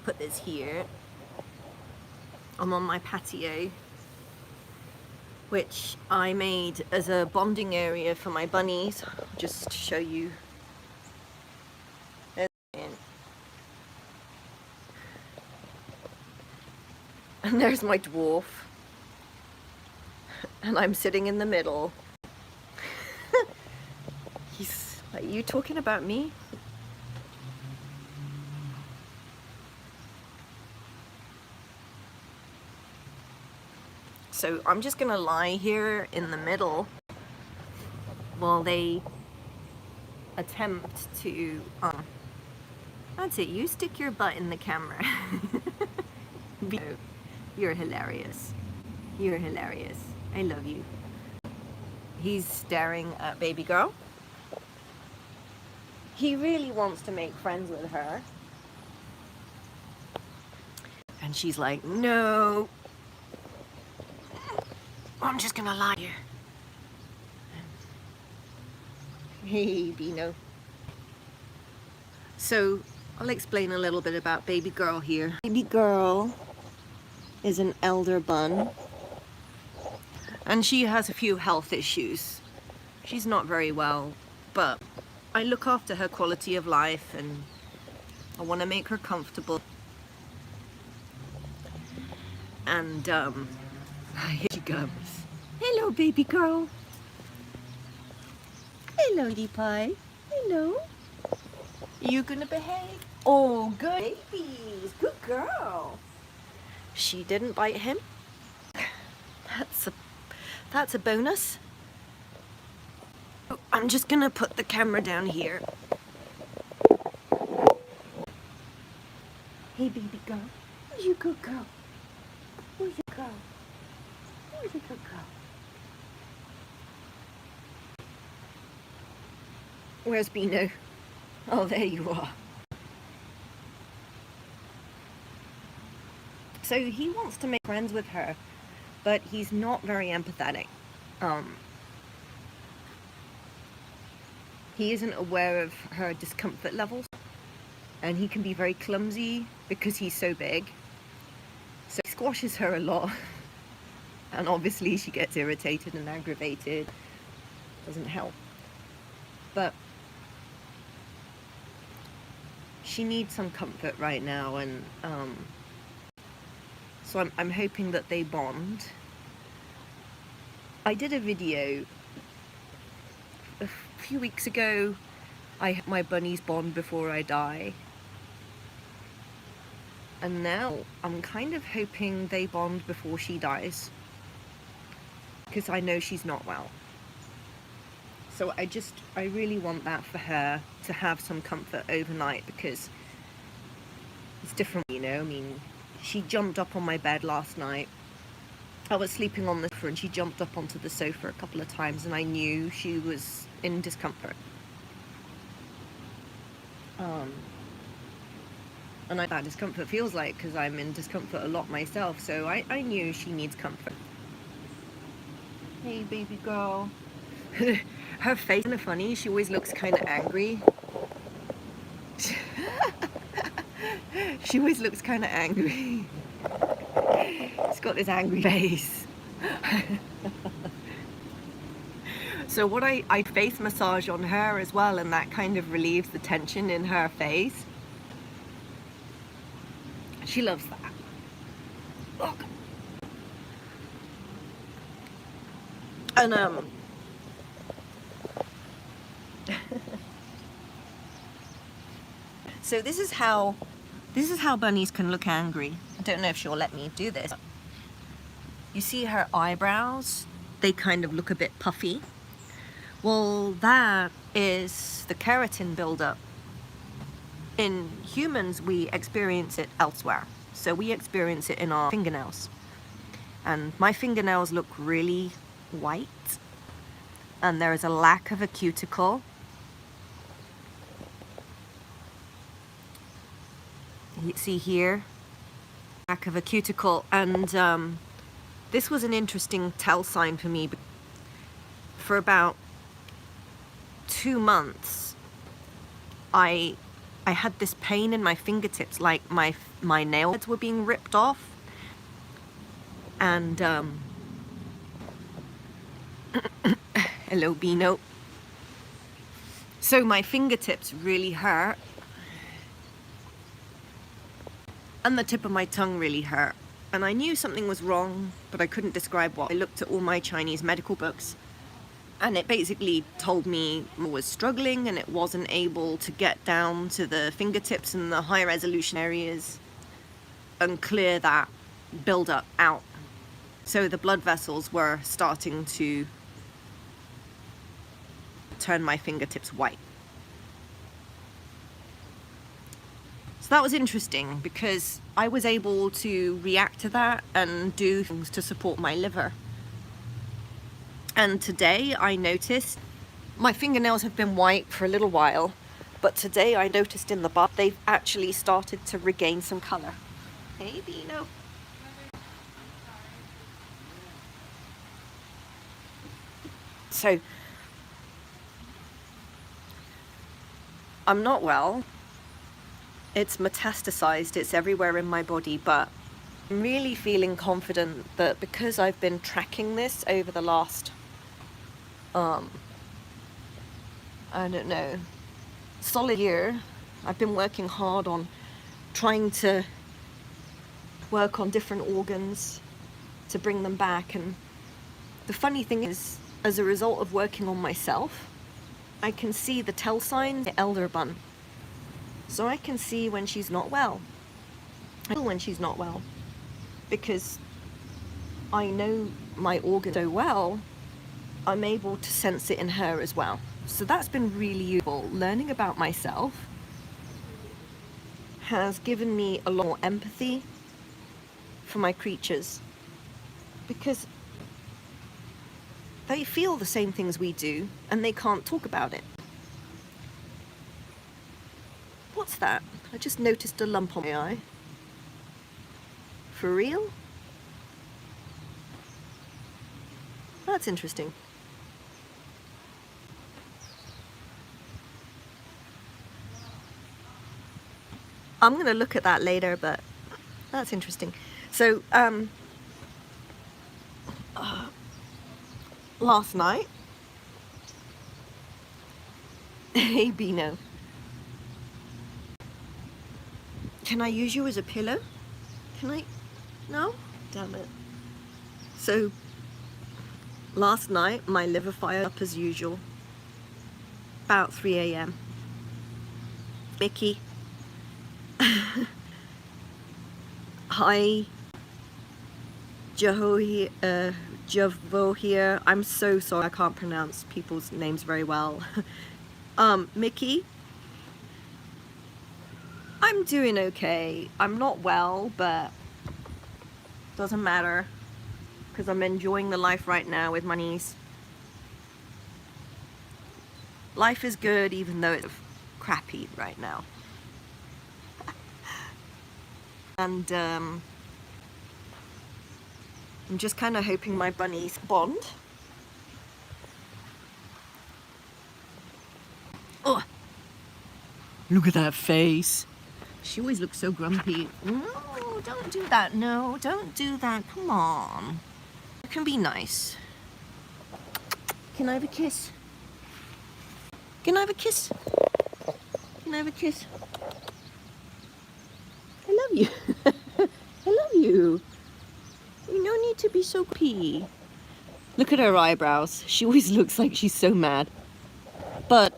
put this here. I'm on my patio, which I made as a bonding area for my bunnies. Just to show you. And there's my dwarf. And I'm sitting in the middle. He's like, you talking about me? So I'm just gonna lie here in the middle while they attempt to, that's it, you stick your butt in the camera. You're hilarious. You're hilarious. I love you. He's staring at baby girl. He really wants to make friends with her. And she's like, no. I'm just gonna lie here. Hey, Bino. So, I'll explain a little bit about baby girl here. Baby girl is an elder bun. And she has a few health issues. She's not very well, but I look after her quality of life and I want to make her comfortable. And here she comes. Hello, baby girl. Hello, Lee Pie. Hello. You gonna behave? Oh, good babies. Good girl. She didn't bite him. That's a bonus. Oh, I'm just gonna put the camera down here. Hey, baby girl. Where's your good girl? Where's your girl? Where's your good girl? Where's Bino? Oh, there you are. So he wants to make friends with her, but he's not very empathetic. He isn't aware of her discomfort levels, and he can be very clumsy because he's so big. So he squashes her a lot, and obviously she gets irritated and aggravated. Doesn't help. But she needs some comfort right now, and so I'm hoping that they bond. I did a video a few weeks ago. My bunnies bond before I die. And now I'm kind of hoping they bond before she dies. Because I know she's not well. So I really want that for her, to have some comfort overnight, because it's different, you know. I mean, she jumped up on my bed last night. I was sleeping on the sofa and she jumped up onto the sofa a couple of times, and I knew she was in discomfort. And I know what discomfort feels like, because I'm in discomfort a lot myself, so I knew she needs comfort. Hey, baby girl. Her face is kind of funny. She always looks kind of angry. She always looks kind of angry. She's got this angry face. So what I face massage on her as well, and that kind of relieves the tension in her face. She loves that. Look. And so this is how bunnies can look angry. I don't know if she'll let me do this. You see her eyebrows? They kind of look a bit puffy. Well, that is the keratin buildup. In humans, we experience it elsewhere. So we experience it in our fingernails. And my fingernails look really white. And there is a lack of a cuticle. You see here, lack of a cuticle. And this was an interesting tell sign for me. For about 2 months, I I had this pain in my fingertips, like my nails were being ripped off. And hello Beano. So my fingertips really hurt, and the tip of my tongue really hurt, and I knew something was wrong, but I couldn't describe what. I looked at all my Chinese medical books, and it basically told me I was struggling and it wasn't able to get down to the fingertips and the high resolution areas and clear that build-up out. So the blood vessels were starting to turn my fingertips white. So that was interesting because I was able to react to that and do things to support my liver. And today I noticed my fingernails have been white for a little while, but today I noticed in the bath they've actually started to regain some color. Hey Beano. So I'm not well. It's metastasized, it's everywhere in my body, but I'm really feeling confident that because I've been tracking this over the last, I don't know, solid year, I've been working hard on trying to work on different organs to bring them back. And the funny thing is, as a result of working on myself, I can see the tell sign, the elder bun. So I can see when she's not well. I know when she's not well, because I know my organ so well, I'm able to sense it in her as well. So that's been really useful. Learning about myself has given me a lot more empathy for my creatures, because they feel the same things we do and they can't talk about it. What's that? I just noticed a lump on my eye. For real? That's interesting. I'm gonna look at that later, but that's interesting. So, last night, hey Beano, can I use you as a pillow? Can I? No? Damn it. So, last night, my liver fired up as usual, about 3 a.m. Mickey, hi, Javo here. I'm so sorry, I can't pronounce people's names very well. Mickey, I'm doing okay. I'm not well, but doesn't matter, because I'm enjoying the life right now with my niece. Life is good, even though it's crappy right now. And I'm just kind of hoping my bunnies bond. Oh, look at that face. She always looks so grumpy. No, don't do that. No, don't do that. Come on. It can be nice. Can I have a kiss? Can I have a kiss? Can I have a kiss? I love you. I love you. You don't need to be so pee. Look at her eyebrows. She always looks like she's so mad. But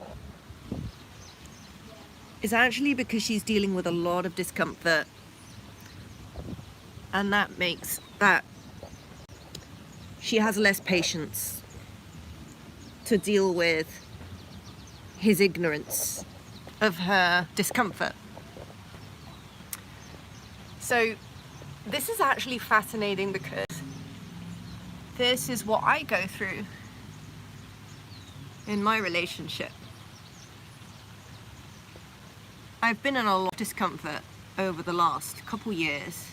it's actually because she's dealing with a lot of discomfort. And that makes that she has less patience to deal with his ignorance of her discomfort. So this is actually fascinating because this is what I go through in my relationship. I've been in a lot of discomfort over the last couple years,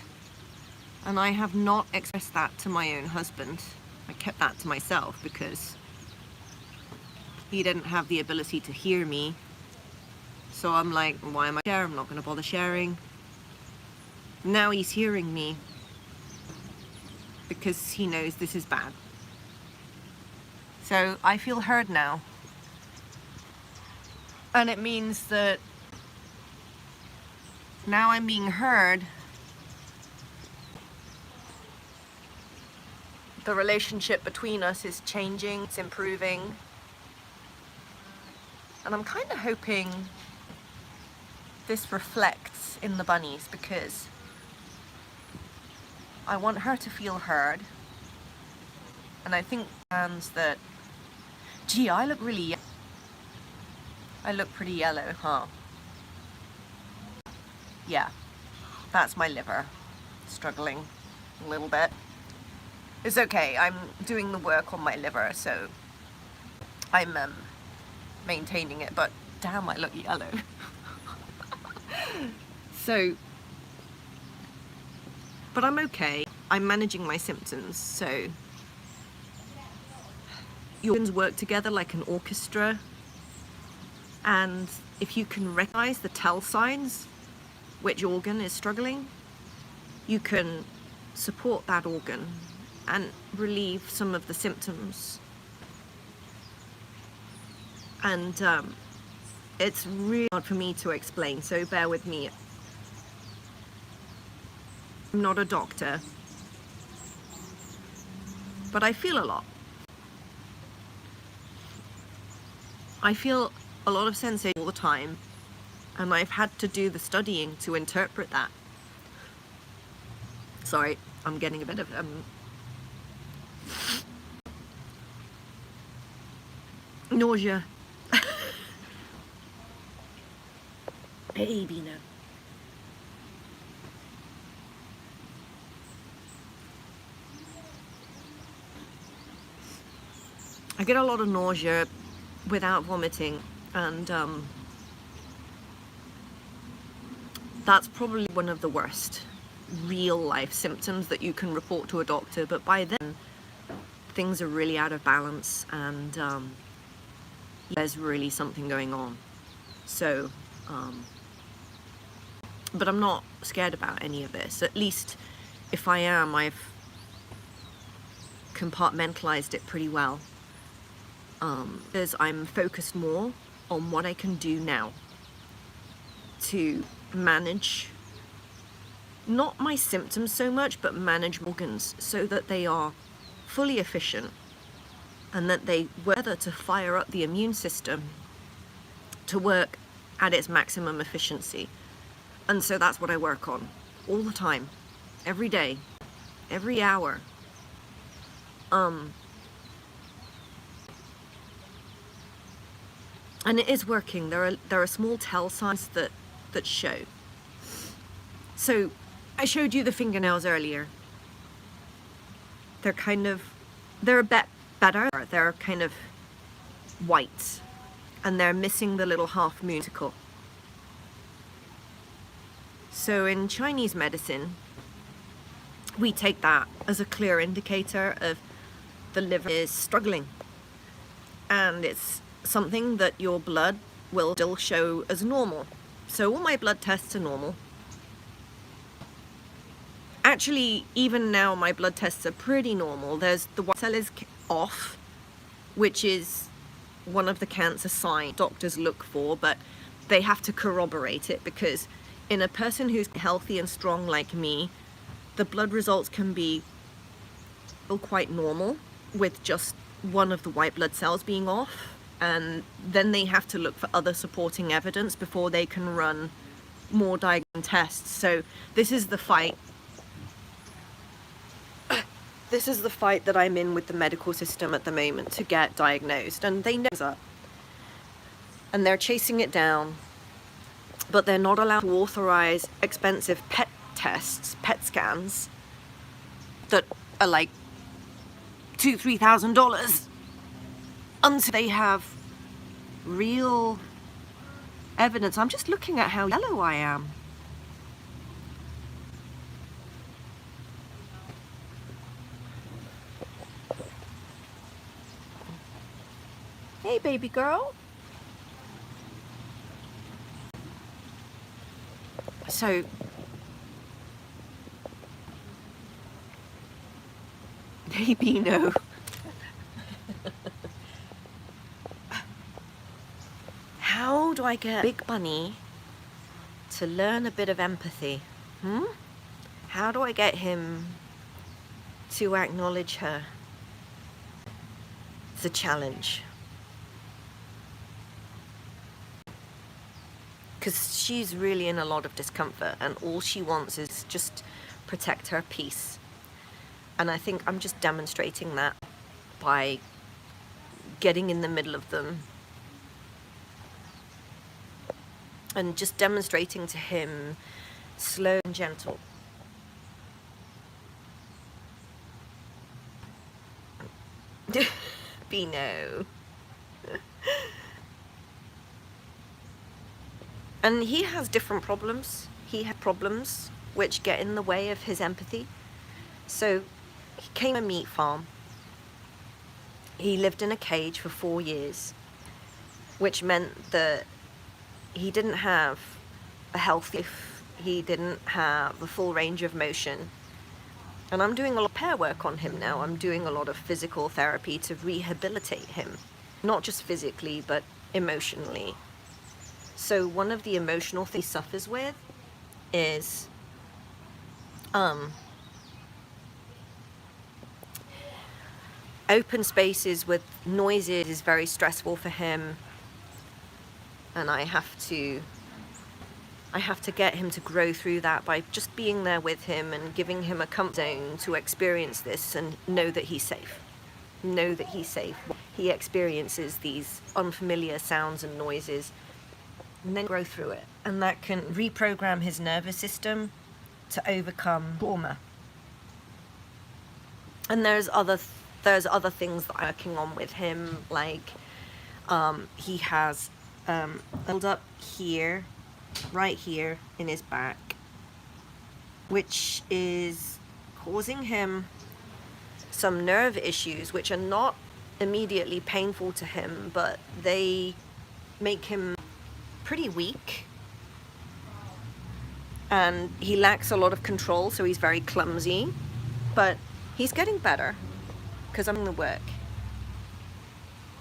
and I have not expressed that to my own husband. I kept that to myself because he didn't have the ability to hear me So I'm like, why am I there? I'm not going to bother sharing. Now he's hearing me because he knows this is bad. So I feel heard now. And it means that now I'm being heard. The relationship between us is changing, it's improving. And I'm kind of hoping this reflects in the bunnies, because I want her to feel heard. And I think that, gee, I look really, I look pretty yellow, huh? Yeah, that's my liver struggling a little bit. It's okay, I'm doing the work on my liver, so I'm maintaining it, but damn, I look yellow. So, but I'm okay. I'm managing my symptoms, so your organs work together like an orchestra, and if you can recognize the tell signs which organ is struggling, you can support that organ and relieve some of the symptoms. And it's really hard for me to explain, so bear with me. I'm not a doctor, but I feel a lot. I feel a lot of sensation all the time, and I've had to do the studying to interpret that. Sorry, I'm getting a bit of nausea. Baby, no. I get a lot of nausea without vomiting, and that's probably one of the worst real life symptoms that you can report to a doctor, but by then things are really out of balance, and there's really something going on. So but I'm not scared about any of this. At least if I am, I've compartmentalized it pretty well, because I'm focused more on what I can do now to manage not my symptoms so much, but manage organs so that they are fully efficient and that they whether to fire up the immune system to work at its maximum efficiency. And so that's what I work on all the time, every day, every hour. And it is working. There are small tell signs that show. So I showed you the fingernails earlier. They're a bit better. They're kind of white, and they're missing the little half moon. So in Chinese medicine, we take that as a clear indicator of the liver is struggling, and it's something that your blood will still show as normal. So all my blood tests are normal. Actually, even now my blood tests are pretty normal. There's the white cell is off, which is one of the cancer signs doctors look for, but they have to corroborate it, because in a person who's healthy and strong like me, the blood results can be quite normal with just one of the white blood cells being off, and then they have to look for other supporting evidence before they can run more diagnostic tests. So this is the fight. This is the fight that I'm in with the medical system at the moment to get diagnosed, and they know that. And they're chasing it down, but they're not allowed to authorize expensive PET tests, PET scans, that are like $2,000-3,000 until they have real evidence. I'm just looking at how yellow I am. Hey, baby girl. So maybe no. How do I get Big Bunny to learn a bit of empathy? How do I get him to acknowledge her? It's a challenge. Because she's really in a lot of discomfort and all she wants is just protect her peace. And I think I'm just demonstrating that by getting in the middle of them and just demonstrating to him slow and gentle. Bino. And he has different problems. He had problems which get in the way of his empathy. So he came to a meat farm. He lived in a cage for 4 years, which meant that he didn't have a healthy life. He didn't have a full range of motion. And I'm doing a lot of pair work on him now. I'm doing a lot of physical therapy to rehabilitate him, not just physically, but emotionally. So one of the emotional things he suffers with is open spaces with noises is very stressful for him, and I have to get him to grow through that by just being there with him and giving him a comfort zone to experience this and know that he's safe. Know that he's safe. He experiences these unfamiliar sounds and noises and then grow through it. And that can reprogram his nervous system to overcome trauma. And there's other things that I'm working on with him, like he has a build up here, right here in his back, which is causing him some nerve issues which are not immediately painful to him, but they make him pretty weak, and he lacks a lot of control, so he's very clumsy, but he's getting better because I'm doing the work.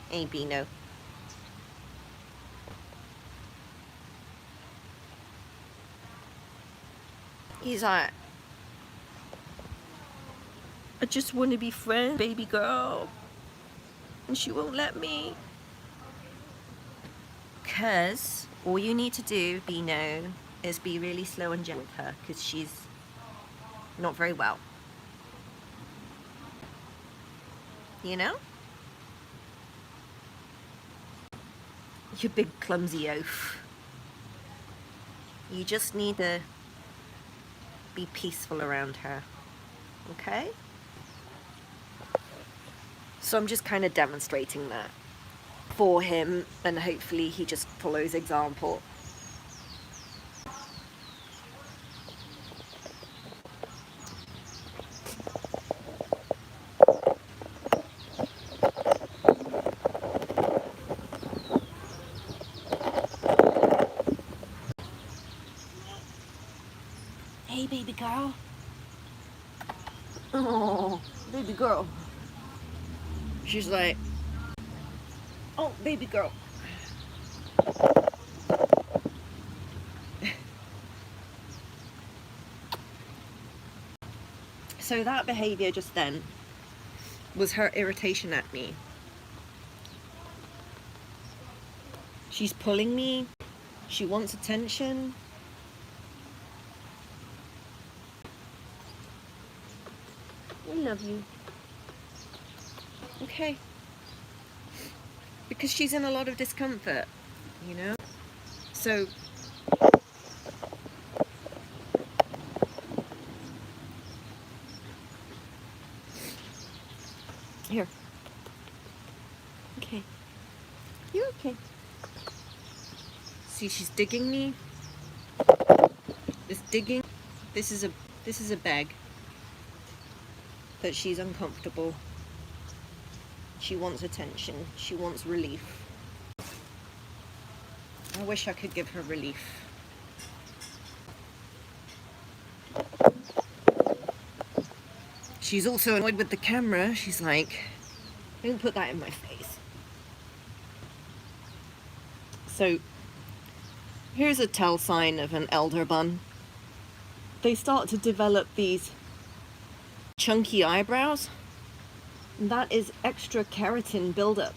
Hey, Bino. He's like, I just want to be friends, baby girl, and she won't let me. Because all you need to do, Bino, is be really slow and gentle with her, because she's not very well. You know? You big clumsy oaf. You just need to be peaceful around her. Okay? So I'm just kind of demonstrating that for him, and hopefully he just follows example. Hey, baby girl. Oh, baby girl. She's like, oh, baby girl. So that behavior just then was her irritation at me. She's pulling me. She wants attention. I love you. Okay. Because she's in a lot of discomfort, you know? So here. Okay. You're okay. See, she's digging me. This digging. This is a bag. That she's uncomfortable. She wants attention. She wants relief. I wish I could give her relief. She's also annoyed with the camera. She's like, don't put that in my face. So here's a tell sign of an elder bun. They start to develop these chunky eyebrows. And that is extra keratin buildup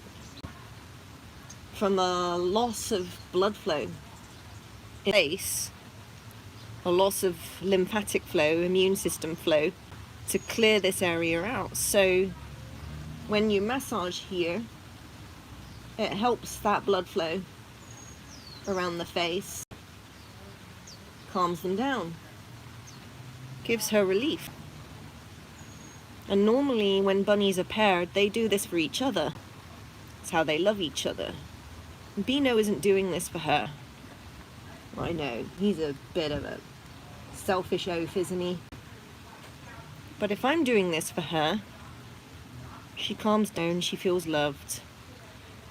from a loss of blood flow in the face, a loss of lymphatic flow, immune system flow, to clear this area out. So when you massage here, it helps that blood flow around the face, calms them down, gives her relief. And normally when bunnies are paired, they do this for each other. It's how they love each other. And Beano isn't doing this for her. I know, he's a bit of a selfish oaf, isn't he? But if I'm doing this for her, she calms down, she feels loved.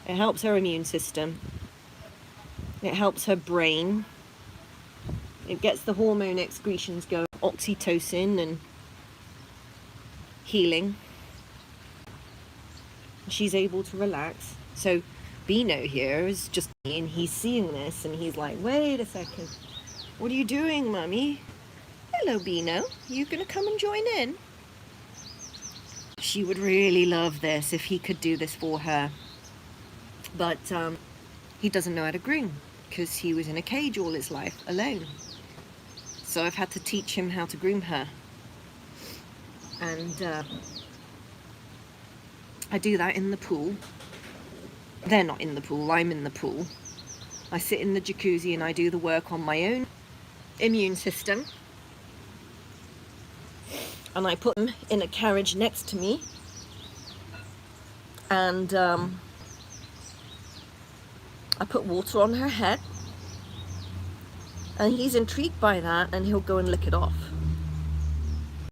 It helps her immune system. It helps her brain. It gets the hormone excretions going, oxytocin and healing. She's able to relax. So Beano here is just, and he's seeing this and he's like, wait a second, what are you doing, Mummy? Hello, Beano, you gonna come and join in? She would really love this if he could do this for her. But he doesn't know how to groom because he was in a cage all his life alone. So I've had to teach him how to groom her. And I do that in the pool. They're not in the pool, I'm in the pool. I sit in the jacuzzi and I do the work on my own immune system. And I put them in a carriage next to me. And I put water on her head. And he's intrigued by that and he'll go and lick it off.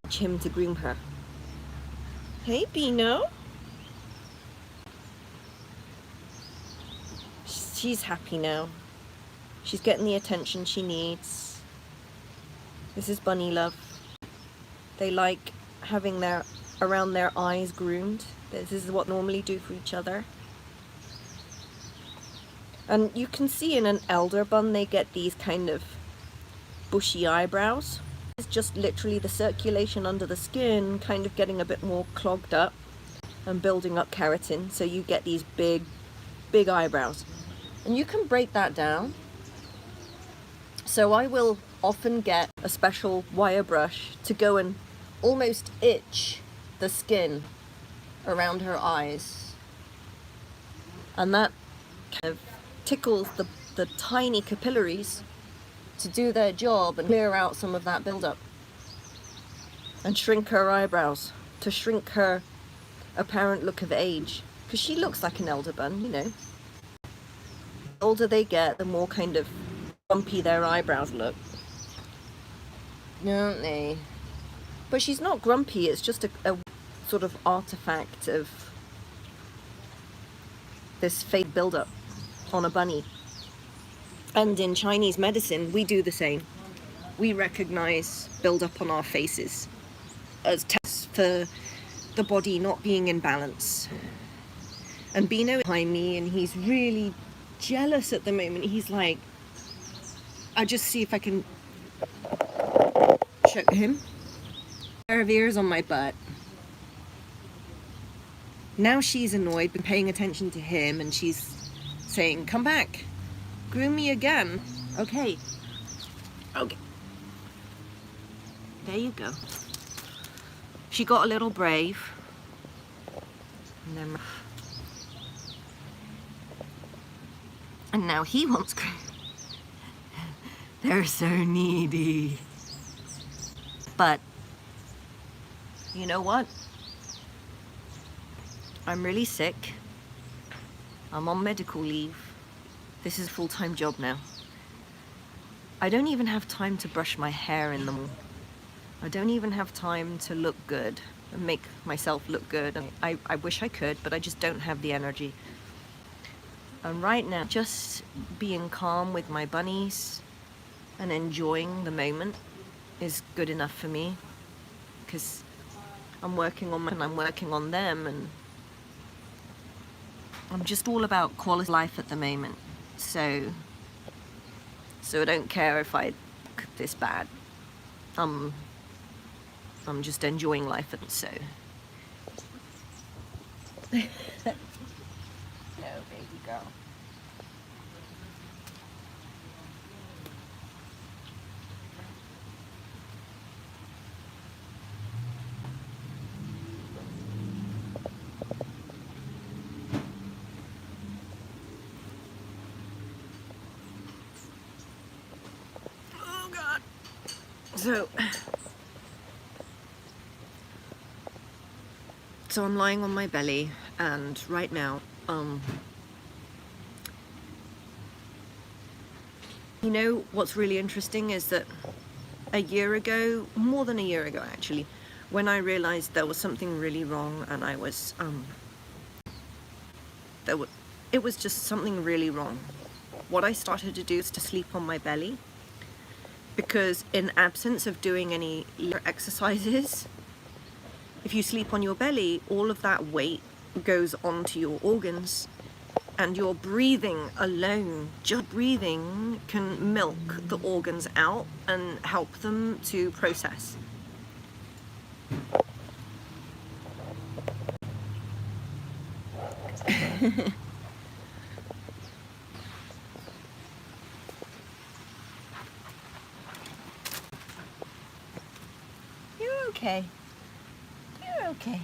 Teach him to groom her. Hey, Beano. She's happy now. She's getting the attention she needs. This is bunny love. They like having around their eyes groomed. This is what normally do for each other. And you can see in an elder bun they get these kind of bushy eyebrows. It's just literally the circulation under the skin kind of getting a bit more clogged up and building up keratin, so you get these big eyebrows. And you can break that down. So I will often get a special wire brush to go and almost itch the skin around her eyes. And that kind of tickles the tiny capillaries to do their job and clear out some of that buildup. And shrink her eyebrows, to shrink her apparent look of age. Because she looks like an elder bun, you know. The older they get, the more kind of bumpy their eyebrows look. Don't they? But she's not grumpy, it's just a sort of artifact of this fade buildup on a bunny. And in Chinese medicine, we do the same. We recognize buildup on our faces as tests for the body not being in balance. And Beano is behind me and he's really jealous at the moment. He's like, I'll just see if I can show him. A pair of ears on my butt. Now she's annoyed, been paying attention to him, and she's saying, come back, groom me again. Okay. Okay. There you go. She got a little brave. And now he wants groom. They're so needy. But you know what? I'm really sick. I'm on medical leave. This is a full-time job now. I don't even have time to brush my hair in the morning. I don't even have time to look good and make myself look good. And I wish I could, but I just don't have the energy. And right now, just being calm with my bunnies and enjoying the moment is good enough for me, because I'm working on them, and I'm just all about quality of life at the moment. So I don't care if I cook this bad. I'm just enjoying life, and so. No, baby girl. Oh God. So I'm lying on my belly, and right now, you know what's really interesting is that a year ago, more than a year ago actually, when I realized there was something really wrong, and I was it was just something really wrong. What I started to do is to sleep on my belly, because in absence of doing any exercises, if you sleep on your belly, all of that weight goes onto your organs, and your breathing alone, just breathing, can milk the organs out and help them to process. You're okay. You're okay.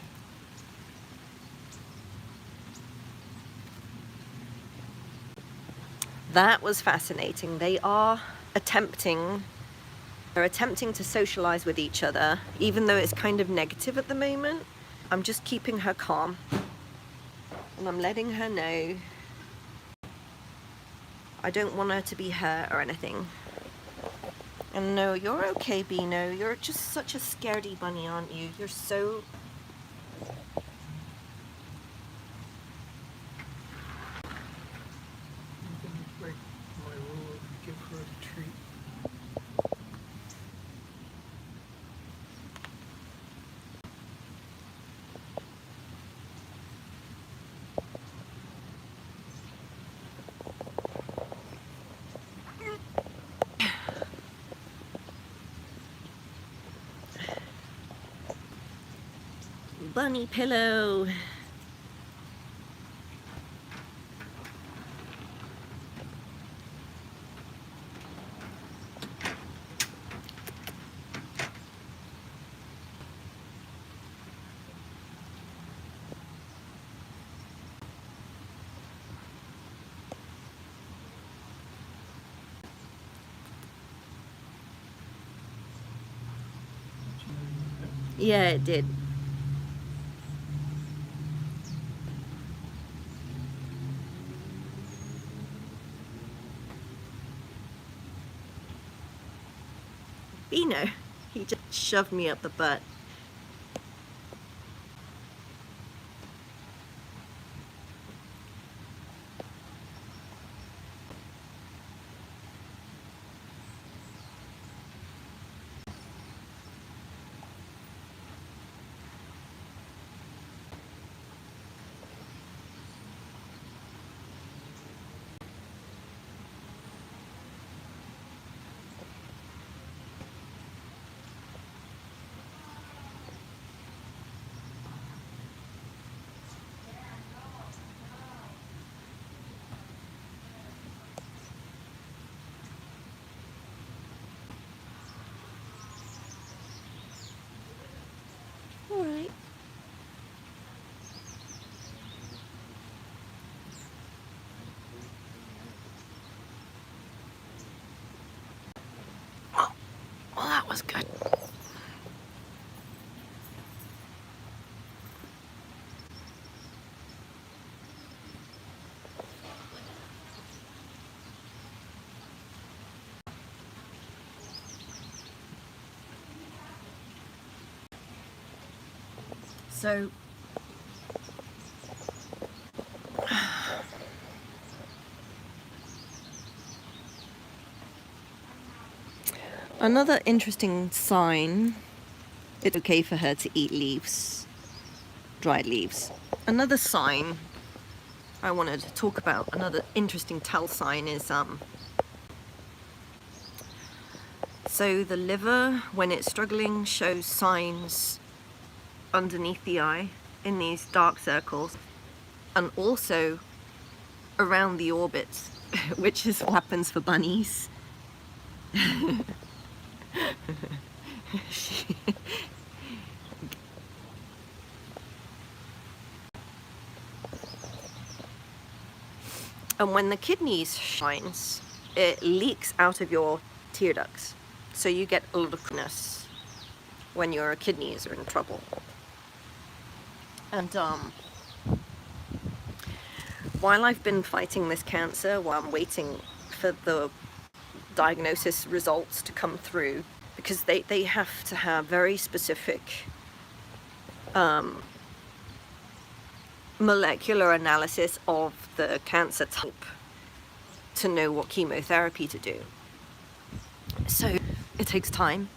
That was fascinating. They're attempting to socialize with each other, even though it's kind of negative at the moment. I'm just keeping her calm, and I'm letting her know I don't want her to be hurt or anything. And no, you're okay, Beano. You're just such a scaredy bunny, aren't you? You're so... Break my rule and give her a treat. Bunny pillow. Yeah, it did. Beano, he just shoved me up the butt. All right. Well, that was good. So another interesting sign it's okay for her to eat leaves, dried leaves. Another sign I wanted to talk about, another interesting tell sign is so the liver, when it's struggling, shows signs underneath the eye in these dark circles, and also around the orbits, which is what happens for bunnies. And when the kidneys shines, it leaks out of your tear ducts. So you get a lot of cleanness when your kidneys are in trouble. And while I've been fighting this cancer, while I'm waiting for the diagnosis results to come through, because they have to have very specific molecular analysis of the cancer type to know what chemotherapy to do. So it takes time,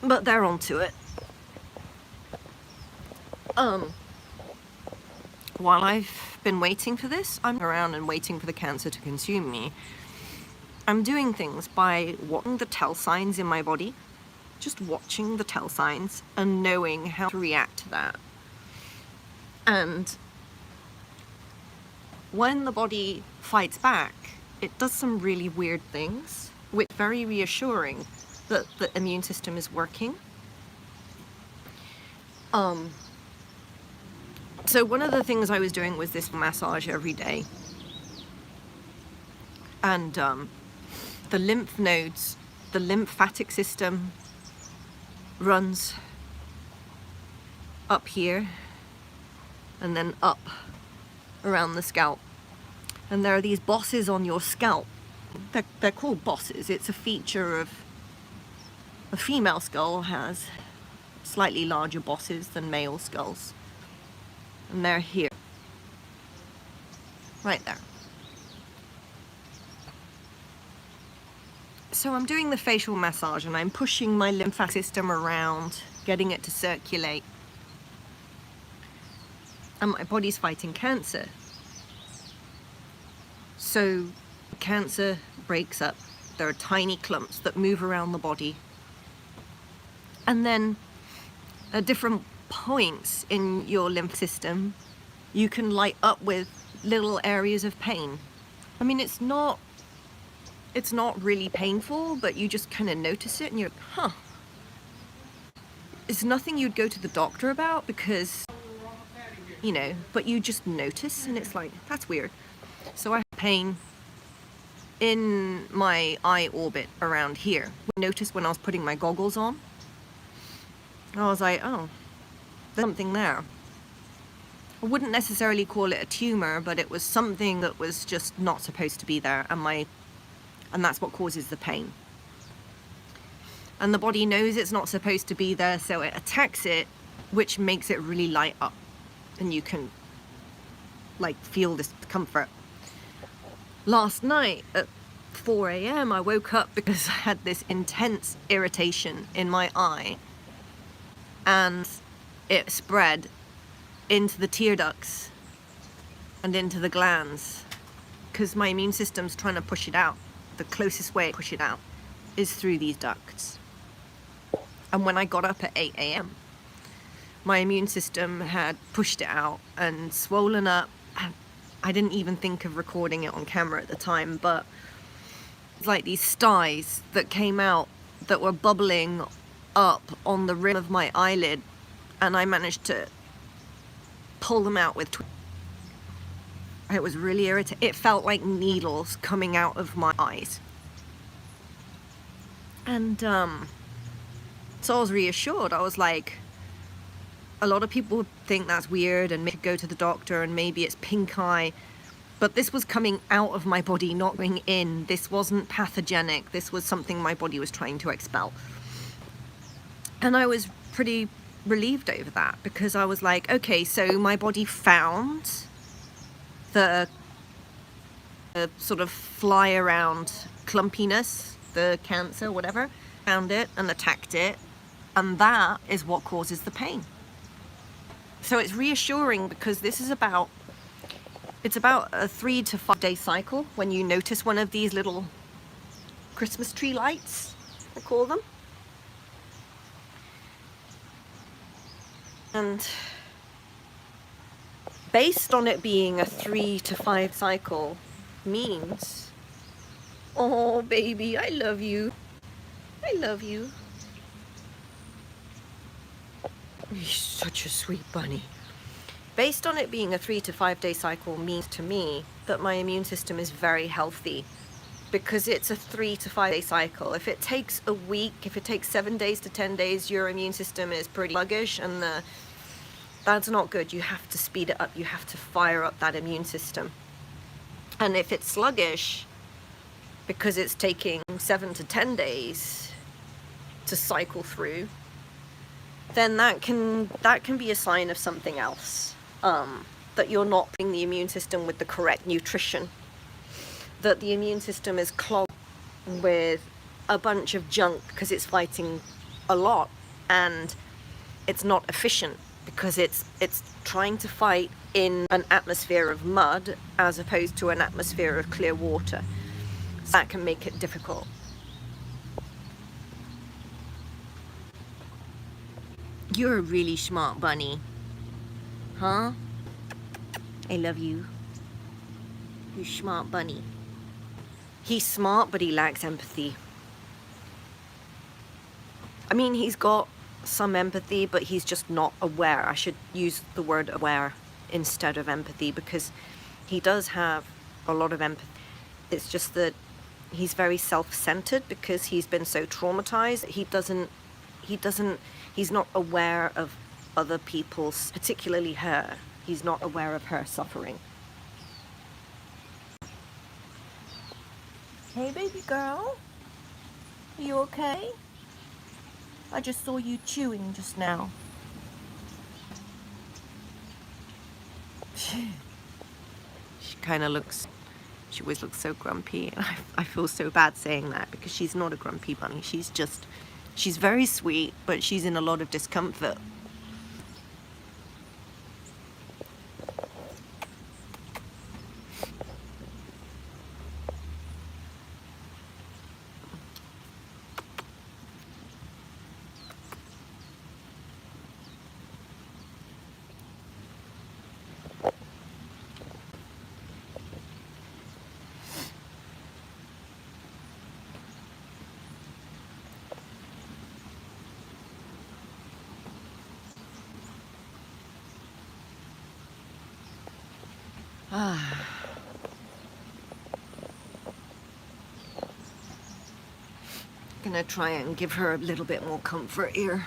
but they're onto it. While I've been waiting for this, I'm around and waiting for the cancer to consume me. I'm doing things by watching the tell signs in my body, just watching the tell signs and knowing how to react to that. And when the body fights back, it does some really weird things, which is very reassuring that the immune system is working. So one of the things I was doing was this massage every day. And the lymph nodes, the lymphatic system runs up here and then up around the scalp. And there are these bosses on your scalp. They're called bosses. It's a feature of a female skull has slightly larger bosses than male skulls. And they're here. Right there. So I'm doing the facial massage and I'm pushing my lymphatic system around, getting it to circulate. And my body's fighting cancer. So cancer breaks up. There are tiny clumps that move around the body. And then at different points in your lymph system, you can light up with little areas of pain. I mean, it's not really painful, but you just kind of notice it and you're like, huh. It's nothing you'd go to the doctor about because, you know, but you just notice and it's like, that's weird. So I have pain in my eye orbit around here. I noticed when I was putting my goggles on. I was like, oh, there's something there. I wouldn't necessarily call it a tumor, but it was something that was just not supposed to be there, and that's what causes the pain. And the body knows it's not supposed to be there, so it attacks it, which makes it really light up, and you can like feel this comfort. Last night at 4 a.m. I woke up because I had this intense irritation in my eye, and it spread into the tear ducts and into the glands because my immune system's trying to push it out. The closest way to push it out is through these ducts. And when I got up at 8 a.m., my immune system had pushed it out and swollen up. I didn't even think of recording it on camera at the time, but it's like these styes that came out that were bubbling up on the rim of my eyelid, and I managed to pull them out with it was really irritating. It felt like needles coming out of my eyes. And so I was reassured. I was like, a lot of people think that's weird and maybe go to the doctor and maybe it's pink eye, but this was coming out of my body, not going in. This wasn't pathogenic. This was something my body was trying to expel. And I was pretty relieved over that because I was like, okay, so my body found the sort of fly around clumpiness, the cancer, whatever, found it and attacked it, And that is what causes the pain. So it's reassuring because this is about, it's about a 3 to 5 day cycle when you notice one of these little Christmas tree lights, I call them. And based on it being a 3 to 5 cycle means, oh baby, I love you. I love you. You're such a sweet bunny. Based on it being a 3 to 5 day cycle means to me that my immune system is very healthy because it's a 3 to 5 day cycle. If it takes a week, if it takes 7 days to 10 days, your immune system is pretty sluggish, and that's not good. You have to speed it up. You have to fire up that immune system. And if it's sluggish because it's taking 7 to 10 days to cycle through, then that can be a sign of something else. That you're not putting the immune system with the correct nutrition. That the immune system is clogged with a bunch of junk because it's fighting a lot, and it's not efficient because it's trying to fight in an atmosphere of mud as opposed to an atmosphere of clear water. So that can make it difficult. You're a really smart bunny. Huh? I love you. You smart bunny. He's smart, but he lacks empathy. I mean, he's got some empathy, but he's just not aware. I should use the word aware instead of empathy, because he does have a lot of empathy. It's just that he's very self-centered because he's been so traumatized. He's not aware of other people's, particularly her. He's not aware of her suffering. Hey, baby girl. Are you okay? I just saw you chewing just now. She kind of looks, she always looks so grumpy. And I feel so bad saying that because she's not a grumpy bunny. She's very sweet, but she's in a lot of discomfort. Gonna try and give her a little bit more comfort here.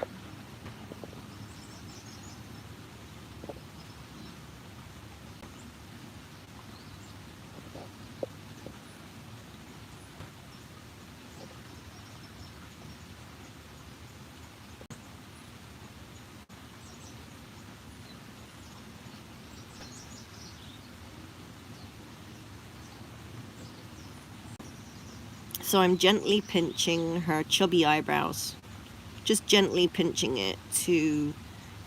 So I'm gently pinching her chubby eyebrows, just gently pinching it to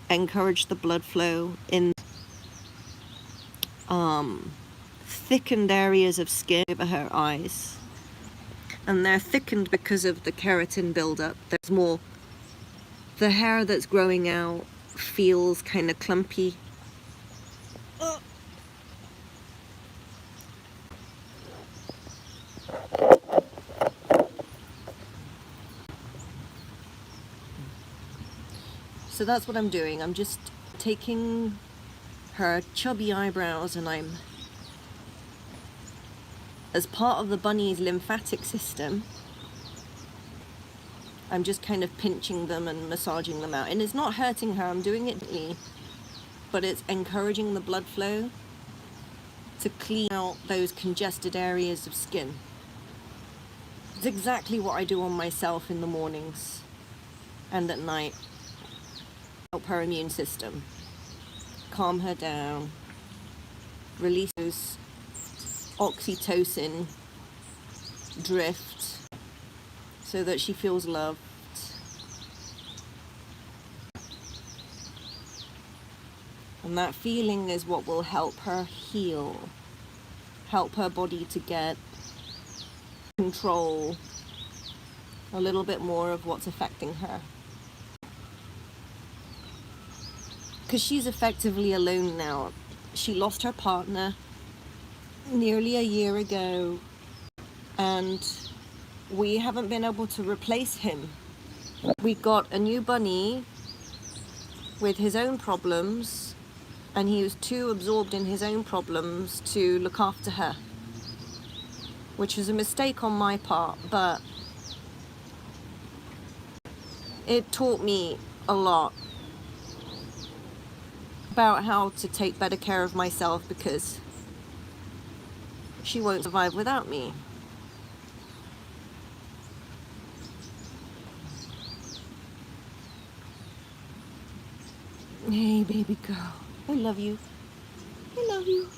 encourage the blood flow in thickened areas of skin over her eyes. And they're thickened because of the keratin buildup. There's more, the hair that's growing out feels kind of clumpy. So that's what I'm doing. I'm just taking her chubby eyebrows and I'm, as part of the bunny's lymphatic system, I'm just kind of pinching them and massaging them out. And it's not hurting her, I'm doing it gently, but it's encouraging the blood flow to clean out those congested areas of skin. It's exactly what I do on myself in the mornings and at night. Help her immune system, calm her down, release those oxytocin drift so that she feels loved. And that feeling is what will help her heal, help her body to get control a little bit more of what's affecting her. Because she's effectively alone now. She lost her partner nearly a year ago, and we haven't been able to replace him. We got a new bunny with his own problems, and he was too absorbed in his own problems to look after her, which was a mistake on my part, but it taught me a lot about how to take better care of myself, because she won't survive without me. Hey, baby girl. I love you. I love you.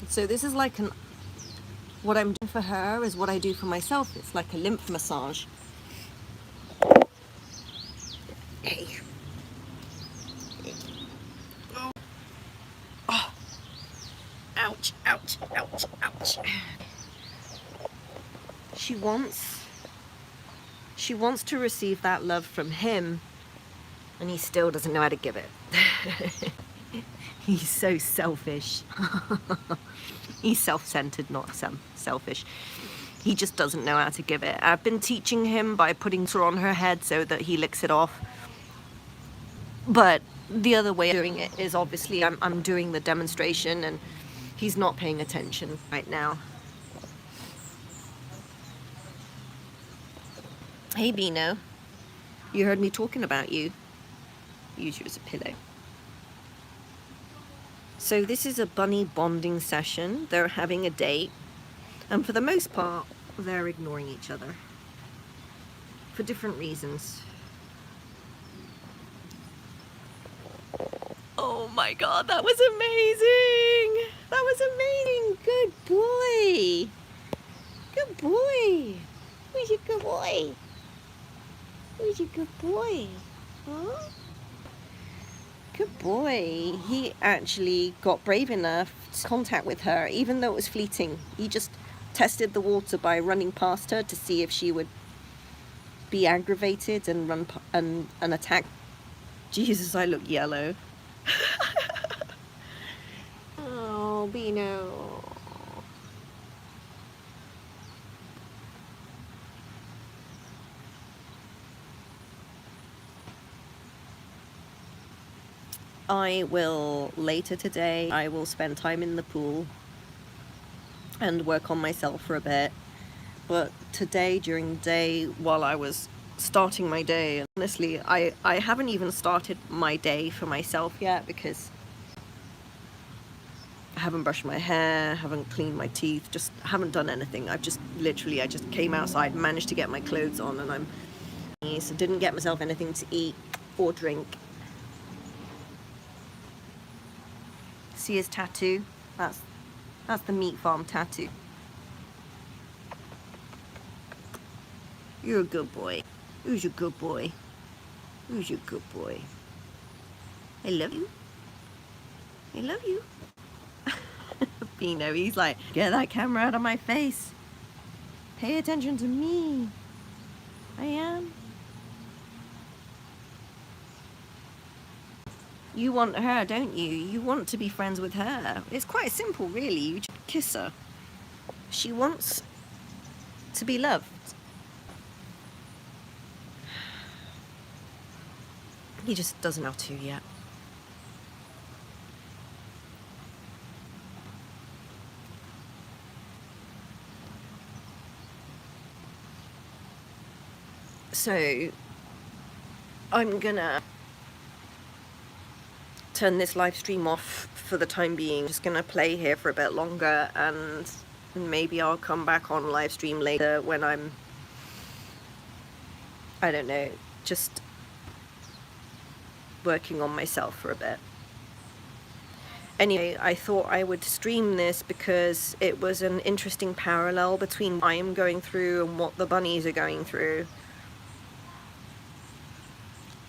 So this is like what I'm doing for her is what I do for myself. It's like a lymph massage. Hey. Oh. Ouch, ouch, ouch, ouch. She wants to receive that love from him, and he still doesn't know how to give it. He's so selfish. He's self-centered, not selfish. He just doesn't know how to give it. I've been teaching him by putting her on her head so that he licks it off. But the other way of doing it is obviously I'm doing the demonstration and he's not paying attention right now. Hey Beano, you heard me talking about you. Use you as a pillow. So this is a bunny bonding session. They're having a date, and for the most part they're ignoring each other for different reasons. Oh my god, that was amazing! That was amazing! Good boy! Good boy! Who's your good boy? Who's your good boy? Huh? Good boy. He actually got brave enough to contact with her, even though it was fleeting. He just tested the water by running past her to see if she would be aggravated and run and attack. Jesus, I look yellow. Oh, Beano. I will, later today, I will spend time in the pool and work on myself for a bit. But today, during the day, while I was starting my day, honestly, I haven't even started my day for myself yet, because I haven't brushed my hair, haven't cleaned my teeth, just haven't done anything. I just came outside, managed to get my clothes on, and so didn't get myself anything to eat or drink. See his tattoo? That's the meat farm tattoo. You're a good boy. Who's your good boy? Who's your good boy? I love you. I love you. Beano, he's like, get that camera out of my face. Pay attention to me. I am. You want her, don't you? You want to be friends with her. It's quite simple, really. You just kiss her. She wants to be loved. He just doesn't know how to yet. So I'm gonna turn this live stream off for the time being. Just gonna play here for a bit longer, and maybe I'll come back on live stream later when I'm, I don't know, just working on myself for a bit. Anyway, I thought I would stream this because it was an interesting parallel between what I am going through and what the bunnies are going through.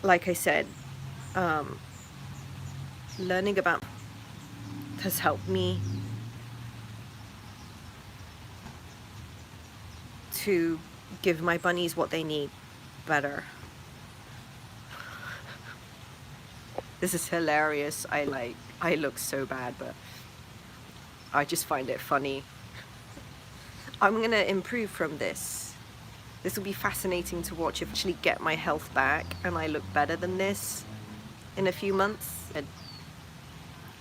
Like I said, learning about has helped me to give my bunnies what they need better. This is hilarious. I look so bad, but I just find it funny. I'm gonna improve from this. This will be fascinating to watch if I actually get my health back and I look better than this in a few months.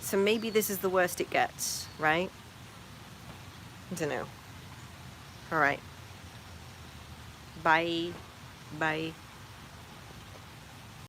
So maybe this is the worst it gets, right? I don't know. All right. Bye. Bye.